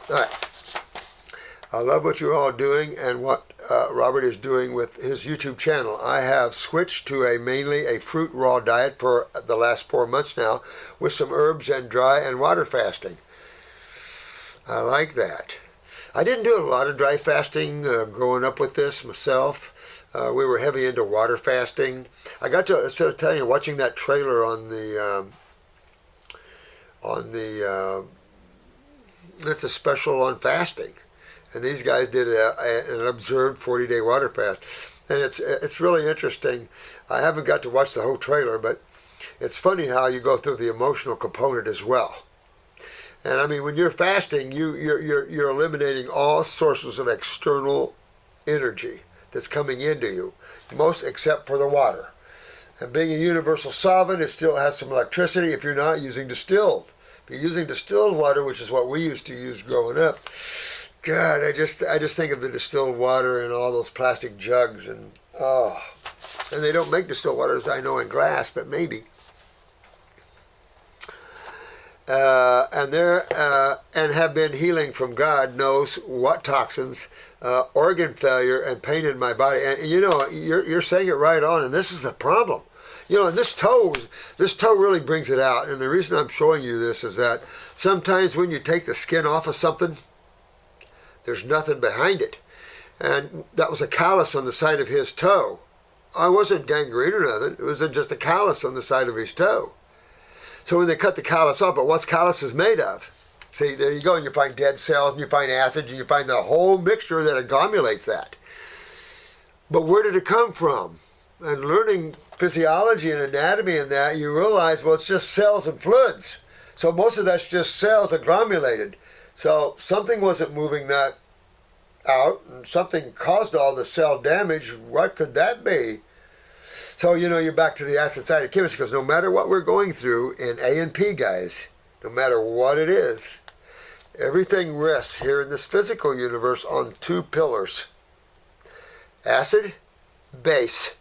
All right. I love what you're all doing and what Robert is doing with his YouTube channel. I have switched to mainly a fruit raw diet for the last 4 months now with some herbs and dry and water fasting. I like that. I didn't do a lot of dry fasting growing up with this myself. We were heavy into water fasting. I got to, instead of telling you, watching that trailer on the it's a special on fasting. And these guys did an observed 40-day water fast. And it's really interesting. I haven't got to watch the whole trailer, but it's funny how you go through the emotional component as well. And I mean, when you're fasting, you're eliminating all sources of external energy that's coming into you, most except for the water. And being a universal solvent, it still has some electricity if you're not using distilled. If you're using distilled water, which is what we used to use growing up, God, I just think of the distilled water in all those plastic jugs, and and they don't make distilled water, as I know, in glass, but maybe. And have been healing from God knows what toxins, organ failure, and pain in my body. And you know, you're saying it right on, and this is the problem. You know, and this toe really brings it out. And the reason I'm showing you this is that sometimes when you take the skin off of something, there's nothing behind it. And that was a callus on the side of his toe. I wasn't gangrene or nothing. It was just a callus on the side of his toe. So when they cut the callus off, but what's callus is made of? See, there you go, and you find dead cells, and you find acids, and you find the whole mixture that agglomerates that. But where did it come from? And learning physiology and anatomy and that, you realize, well, it's just cells and fluids. So most of that's just cells agglomerated. So something wasn't moving that out, and something caused all the cell damage. What could that be? So, you know, you're back to the acid side of chemistry, because no matter what we're going through in A&P, guys, no matter what it is, everything rests here in this physical universe on two pillars. Acid, base.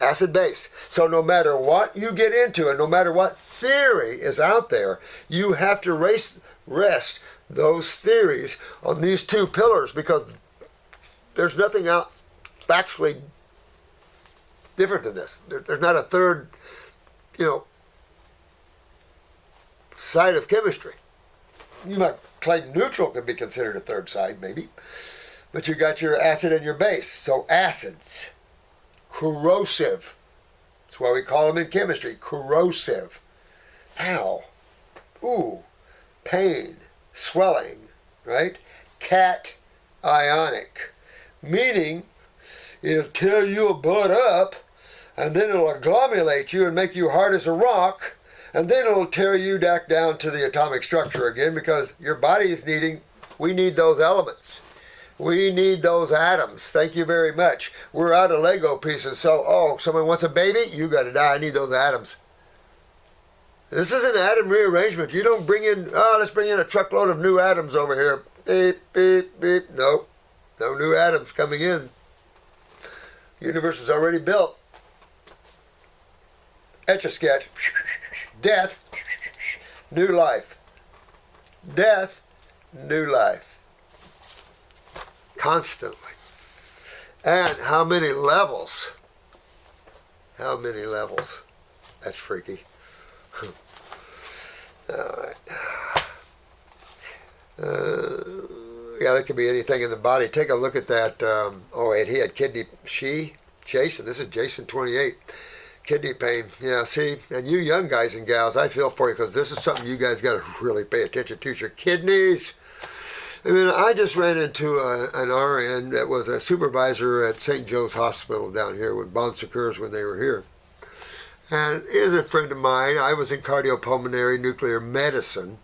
Acid, base. So no matter what you get into, and no matter what theory is out there, you have to rest those theories on these two pillars, because there's nothing out factually different than this. There's not a third, side of chemistry. You might claim neutral could be considered a third side, maybe. But you got your acid and your base. So acids, corrosive. That's why we call them in chemistry, corrosive. Ow. Ooh. Pain. Swelling. Right? Cationic. Meaning, it'll tear you blood up, and then it'll agglomerate you and make you hard as a rock, and then it'll tear you back down to the atomic structure again, because your body is we need those elements. We need those atoms. Thank you very much. We're out of Lego pieces, so, someone wants a baby? You got to die. I need those atoms. This is an atom rearrangement. You don't bring in, let's bring in a truckload of new atoms over here. Beep, beep, beep. Nope. No new atoms coming in. Universe is already built. Etch-a-sketch. Death. New life. Death. New life. Constantly. And how many levels? How many levels? That's freaky. Alright. Yeah, that could be anything in the body. Take a look at that. He had kidney. Jason. This is Jason 28. Kidney pain. Yeah, see, and you young guys and gals, I feel for you, because this is something you guys got to really pay attention to. Your kidneys. I mean, I just ran into an RN that was a supervisor at St. Joe's Hospital down here with Bon Secours when they were here. And he is a friend of mine. I was in cardiopulmonary nuclear medicine.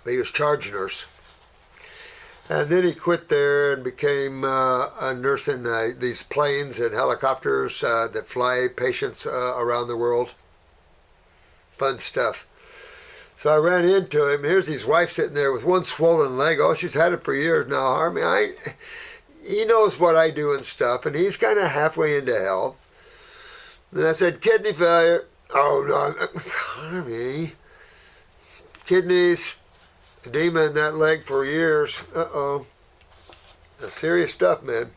He was charge nurse. And then he quit there and became a nurse in these planes and helicopters that fly patients around the world. Fun stuff. So I ran into him. Here's his wife sitting there with one swollen leg. Oh, she's had it for years now. Harvey, he knows what I do and stuff, and he's kind of halfway into health. And I said, kidney failure. Oh, no, Harvey. Kidneys. edema in that leg for years. That's serious stuff, man.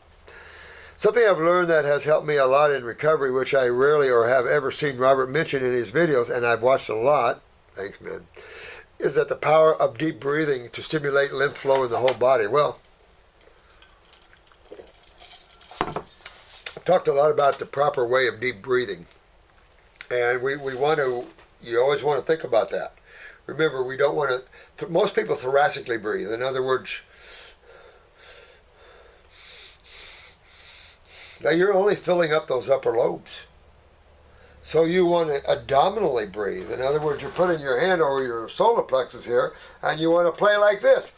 Something I've learned that has helped me a lot in recovery, which I rarely or have ever seen Robert mention in his videos, and I've watched a lot, thanks man, is that the power of deep breathing to stimulate lymph flow in the whole body. Well, I've talked a lot about the proper way of deep breathing, and we want to, you always want to think about that. Remember, we don't want to, most people thoracically breathe. In other words, now you're only filling up those upper lobes. So you want to abdominally breathe. In other words, you're putting your hand over your solar plexus here, and you want to play like this.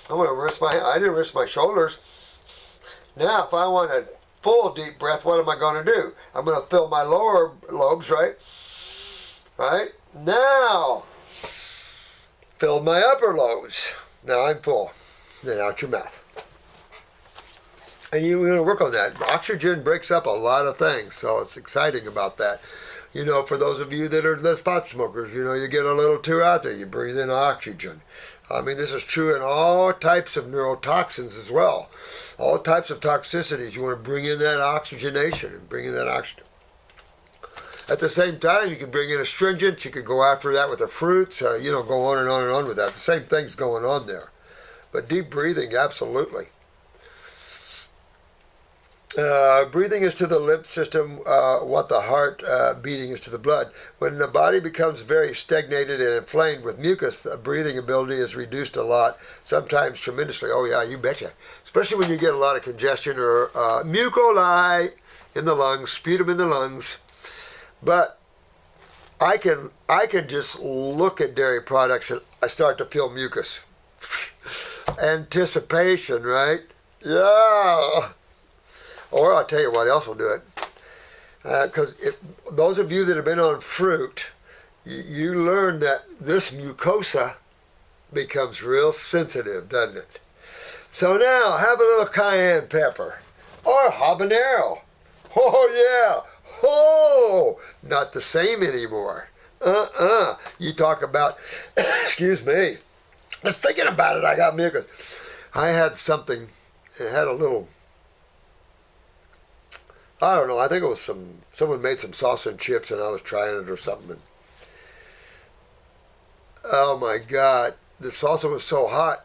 I'm going to rest my hand. I didn't rest my shoulders. Now, if I want a full deep breath, what am I going to do? I'm going to fill my lower lobes, right? Right? Now, fill my upper lobes. Now I'm full. Then out your mouth. And you're going to work on that. Oxygen breaks up a lot of things, so it's exciting about that. You know, for those of you that are the pot smokers, you know, you get a little too out there, you breathe in oxygen. I mean, this is true in all types of neurotoxins as well. All types of toxicities. You want to bring in that oxygenation and bring in that oxygen. At the same time, you can bring in astringents. You could go after that with the fruits. You know, go on and on and on with that. The same thing's going on there. But deep breathing, absolutely. Breathing is to the lymph system what the heart beating is to the blood. When the body becomes very stagnated and inflamed with mucus, the breathing ability is reduced a lot, sometimes tremendously. Oh yeah, you betcha. Especially when you get a lot of congestion or mucoli in the lungs, sputum in the lungs. But I can just look at dairy products and I start to feel mucus. Anticipation, right? Yeah. Or I'll tell you what else will do it. Because those of you that have been on fruit, you learn that this mucosa becomes real sensitive, doesn't it? So now, have a little cayenne pepper. Or habanero. Oh yeah. Oh, not the same anymore. You talk about, excuse me. Just thinking about it, I got mucus. I had something, it had a little, I don't know, I think it was someone made some salsa and chips and I was trying it or something. And, oh my God, the salsa was so hot.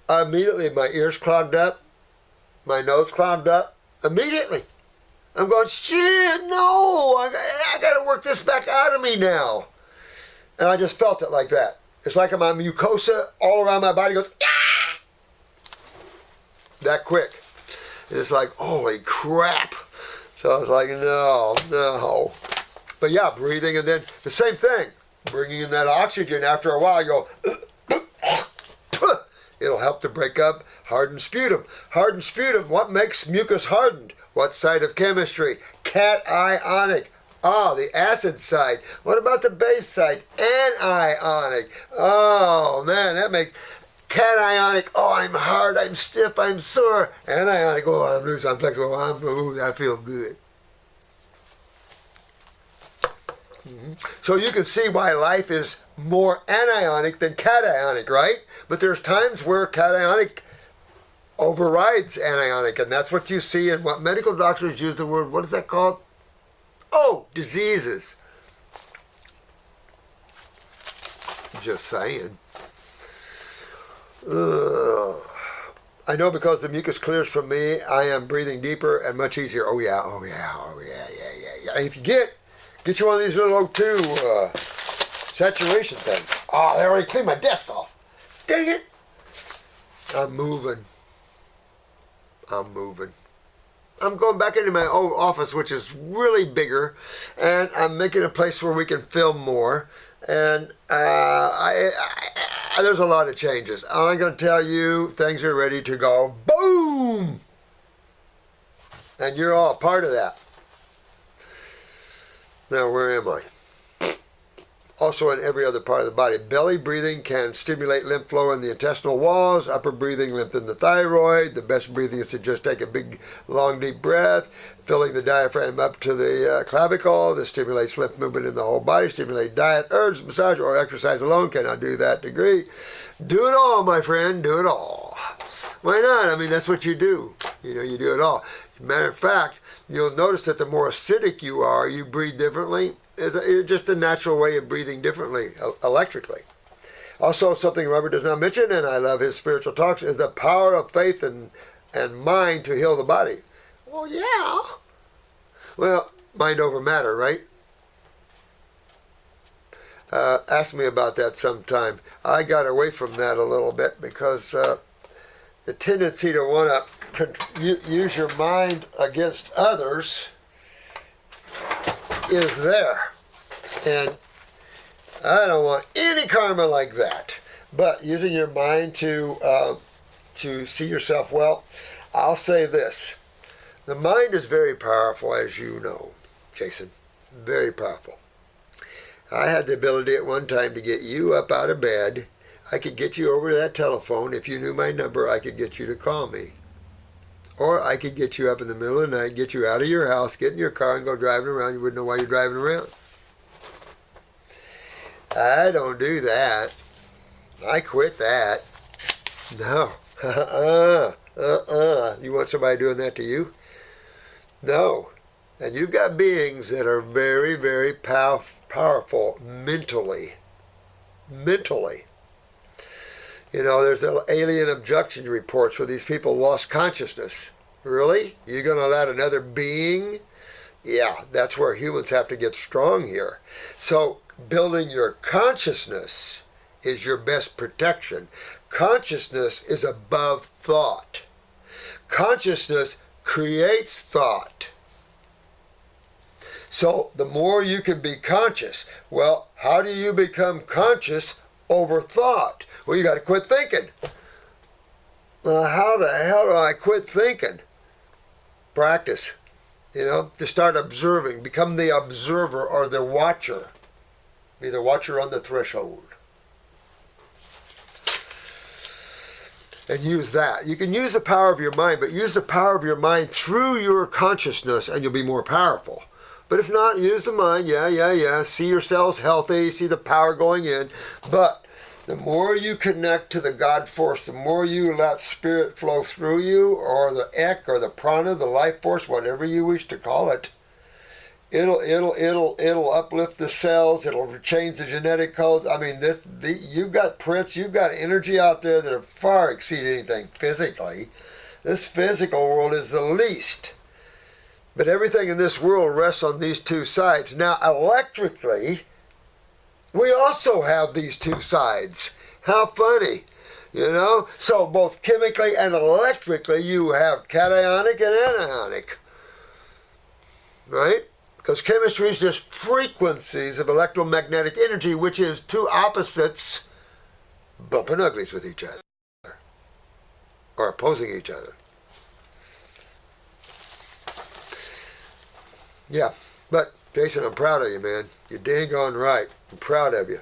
Immediately my ears clogged up, my nose clogged up, immediately. I'm going, shit, no, I got to work this back out of me now. And I just felt it like that. It's like my mucosa all around my body goes, ah! That quick. It's like, holy crap. So I was like, no. But yeah, breathing and then the same thing. Bringing in that oxygen after a while, you go, it'll help to break up hardened sputum. Hardened sputum, what makes mucus hardened? What side of chemistry? Cationic. Oh, the acid side. What about the base side? Anionic. Oh, man, that makes cationic. Oh, I'm hard, I'm stiff, I'm sore. Anionic. Oh, I'm loose, I'm flexible. I feel good. So you can see why life is more anionic than cationic, right? But there's times where cationic overrides anionic, and that's what you see in what medical doctors use the word, what is that called? Oh, diseases. Just saying. I know because the mucus clears from me, I am breathing deeper and much easier. Oh yeah. And if you get you one of these little O2 saturation things. Oh, they already cleaned my desk off. Dang it. I'm moving. I'm going back into my old office, which is really bigger, and I'm making a place where we can film more. And there's a lot of changes. I'm going to tell you, things are ready to go boom! And you're all part of that. Now, where am I? also in every other part of the body. Belly breathing can stimulate lymph flow in the intestinal walls. Upper breathing, lymph in the thyroid. The best breathing is to just take a big, long, deep breath, filling the diaphragm up to the clavicle. This stimulates lymph movement in the whole body. Stimulate diet, herbs, massage, or exercise alone cannot do that degree. Do it all, my friend. Do it all. Why not? I mean, that's what you do. You know, you do it all. Matter of fact, you'll notice that the more acidic you are, you breathe differently. It's just a natural way of breathing differently, electrically. Also, something Robert does not mention, and I love his spiritual talks, is the power of faith and mind to heal the body. Well, yeah. Well, mind over matter, right? Ask me about that sometime. I got away from that a little bit because the tendency to want to use your mind against others is there. And I don't want any karma like that. But using your mind to see yourself well, I'll say this. The mind is very powerful, as you know, Jason. Very powerful. I had the ability at one time to get you up out of bed. I could get you over to that telephone. If you knew my number, I could get you to call me. Or I could get you up in the middle of the night, get you out of your house, get in your car, and go driving around. You wouldn't know why you're driving around. I don't do that. I quit that. No. You want somebody doing that to you? No. And you've got beings that are very, very powerful mentally. Mentally. You know, there's alien abduction reports where these people lost consciousness. Really? You're going to let another being? Yeah, that's where humans have to get strong here. So, building your consciousness is your best protection. Consciousness is above thought. Consciousness creates thought. So, the more you can be conscious, well, how do you become conscious over thought? Well, you got to quit thinking. Well, how the hell do I quit thinking? Practice. You know, to start observing. Become the observer or the watcher. Be the watcher on the threshold. And use that. You can use the power of your mind, but use the power of your mind through your consciousness and you'll be more powerful. But if not, use the mind. Yeah. See your cells healthy. See the power going in. But the more you connect to the God force, the more you let spirit flow through you, or the ek, or the prana, the life force, whatever you wish to call it, it'll uplift the cells. It'll change the genetic codes. I mean, you've got prints, you've got energy out there that far exceed anything physically. This physical world is the least. But everything in this world rests on these two sides. Now, electrically, we also have these two sides. How funny, you know? So both chemically and electrically, you have cationic and anionic, right? Because chemistry is just frequencies of electromagnetic energy, which is two opposites bumping uglies with each other or opposing each other. Yeah, but Jason, I'm proud of you, man. You're dang on right. I'm proud of you.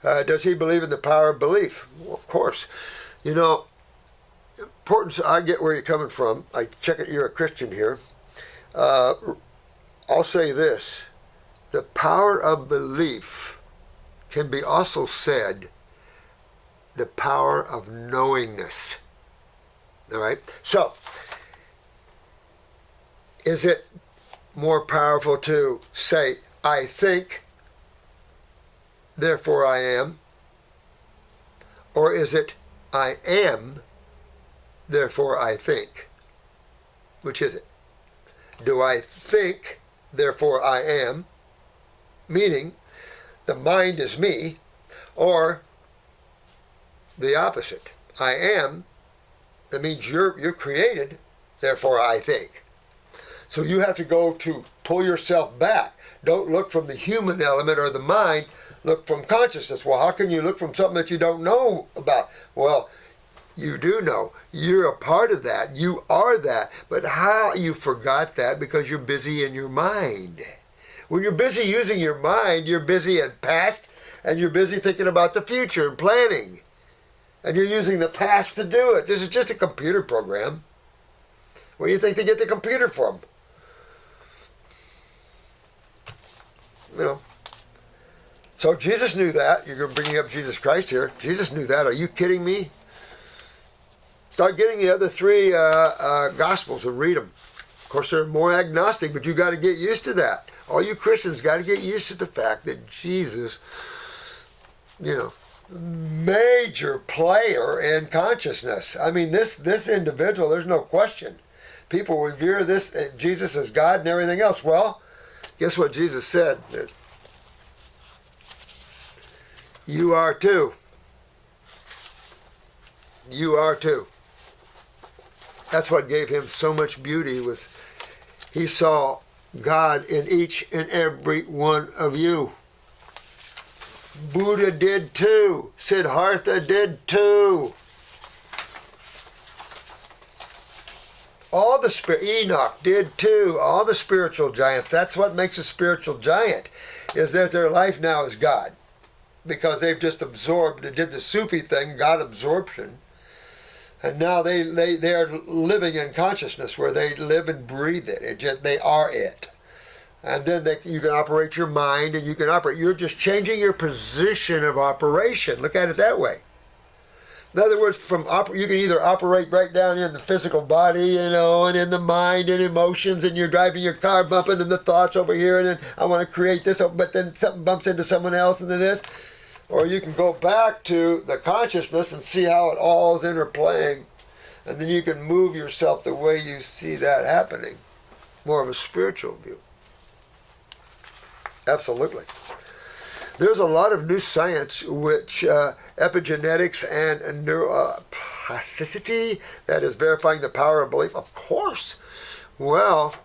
Does he believe in the power of belief? Well, of course. You know, importance, I get where you're coming from. I check it, you're a Christian here. I'll say this. The power of belief can be also said the power of knowingness. All right? So, is it more powerful to say, I think, therefore I am? Or is it, I am, therefore I think? Which is it? Do I think, therefore I am? Meaning, the mind is me, or the opposite. I am, that means you're created, therefore I think. So you have to go to pull yourself back. Don't look from the human element or the mind. Look from consciousness. Well, how can you look from something that you don't know about? Well, you do know. You're a part of that. You are that. But how you forgot that because you're busy in your mind. When you're busy using your mind, you're busy in past, and you're busy thinking about the future and planning. And you're using the past to do it. This is just a computer program. Where do you think they get the computer from? You know. So Jesus knew that. You're bringing up Jesus Christ here. Jesus knew that. Are you kidding me? Start getting the other three Gospels and read them. Of course, they're more agnostic, but you got to get used to that. All you Christians got to get used to the fact that Jesus, major player in consciousness. I mean, this individual, there's no question. People revere this Jesus as God and everything else. Well, guess what Jesus said? That you are too. You are too. That's what gave him so much beauty, was he saw God in each and every one of you. Buddha did too. Siddhartha did too. All the Enoch did too. All the spiritual giants. That's what makes a spiritual giant, is that their life now is God. Because they've just absorbed, they did the Sufi thing, God absorption. And now they are living in consciousness where they live and breathe it. They are it. And then you can operate your mind, and you can operate. You're just changing your position of operation. Look at it that way. In other words, you can either operate right down in the physical body, and in the mind and emotions, and you're driving your car, bumping into thoughts over here, and then I want to create this, but then something bumps into someone else and then this. Or you can go back to the consciousness and see how it all is interplaying, and then you can move yourself the way you see that happening. More of a spiritual view. Absolutely. There's a lot of new science, which epigenetics and neuroplasticity, that is verifying the power of belief. Of course. Well,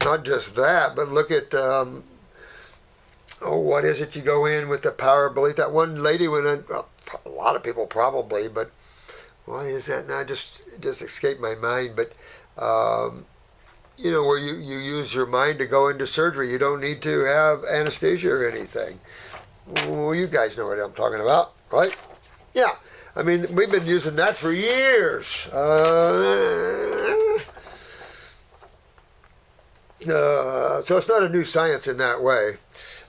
not just that, but look at, what is it you go in with the power of belief? That one lady went in, a lot of people probably, but why is that now? It just escaped my mind, but where you use your mind to go into surgery. You don't need to have anesthesia or anything. Well, you guys know what I'm talking about, right? Yeah. I mean, we've been using that for years. So it's not a new science in that way.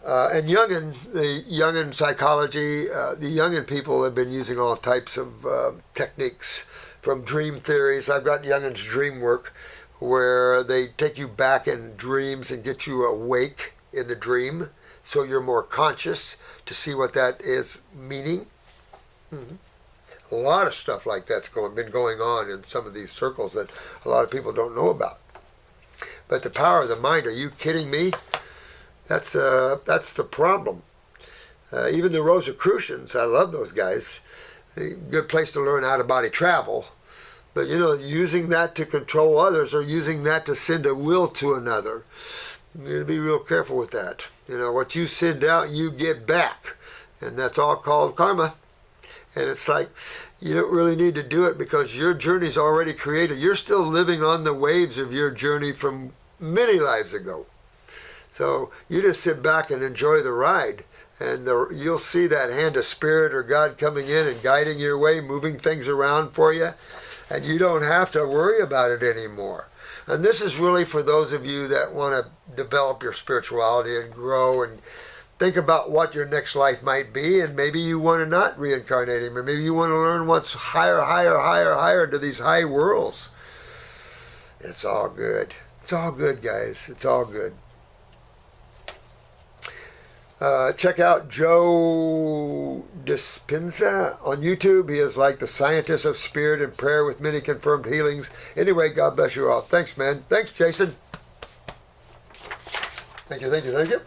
And the Jungian psychology, the Jungian people have been using all types of techniques, from dream theories. I've got Jungian's dream work, where they take you back in dreams and get you awake in the dream, so you're more conscious to see what that is meaning. Mm-hmm. A lot of stuff like that's been going on in some of these circles that a lot of people don't know about. But the power of the mind, are you kidding me? That's the problem. Even the Rosicrucians, I love those guys. A good place to learn out-of-body travel. But, using that to control others, or using that to send a will to another. You got to be real careful with that. What you send out, you get back. And that's all called karma. And it's like, you don't really need to do it, because your journey's already created. You're still living on the waves of your journey from many lives ago. So you just sit back and enjoy the ride. And you'll see that hand of spirit or God coming in and guiding your way, moving things around for you. And you don't have to worry about it anymore. And this is really for those of you that want to develop your spirituality and grow and think about what your next life might be. And maybe you want to not reincarnate him. Or maybe you want to learn what's higher to these high worlds. It's all good. It's all good, guys. It's all good. Check out Joe Dispenza on YouTube. He is like the scientist of spirit and prayer with many confirmed healings. Anyway, God bless you all. Thanks, man. Thanks, Jason. Thank you.